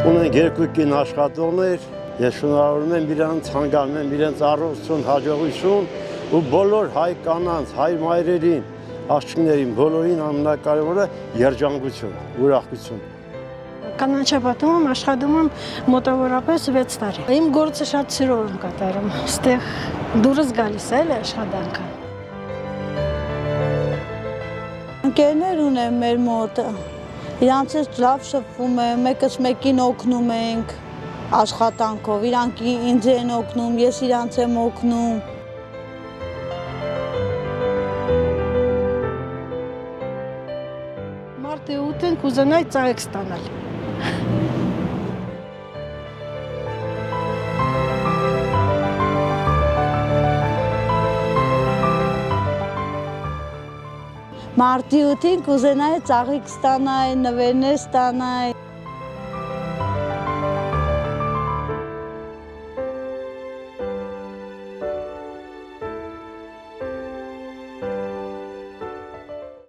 Ունենք երկու կին աշխատողներ, ես շնորհավորում եմ իրանց, հանգանում եմ իրենց առողջություն, հաջողություն ու բոլոր հայ կանանց, հայ մայրերին, աղջիկներին, բոլորին ամենակարևորը երջանկություն, ուրախություն։ Կանաչապատում եմ աշխատում եմ մոտավորապես 6 տարի։ Իմ գործը շատ սիրով եմ կատարում, այստեղ դուրս գալիս է աշխատանքը։ Ընկերներ ունեմ մեր մոտ, իրանց հետ լավ շփվում եմ, մեկս մեկին օգնում ենք աշխատանքով, իրանք ինձ են օգնում, ես իրանց եմ օգնում։ Մարտի 8-ին կուզենայի ծաղիկ ստանալ։ Մարտի 8-ին կուզենայի ծաղիկ ստանալ, նվերներ ստանալ։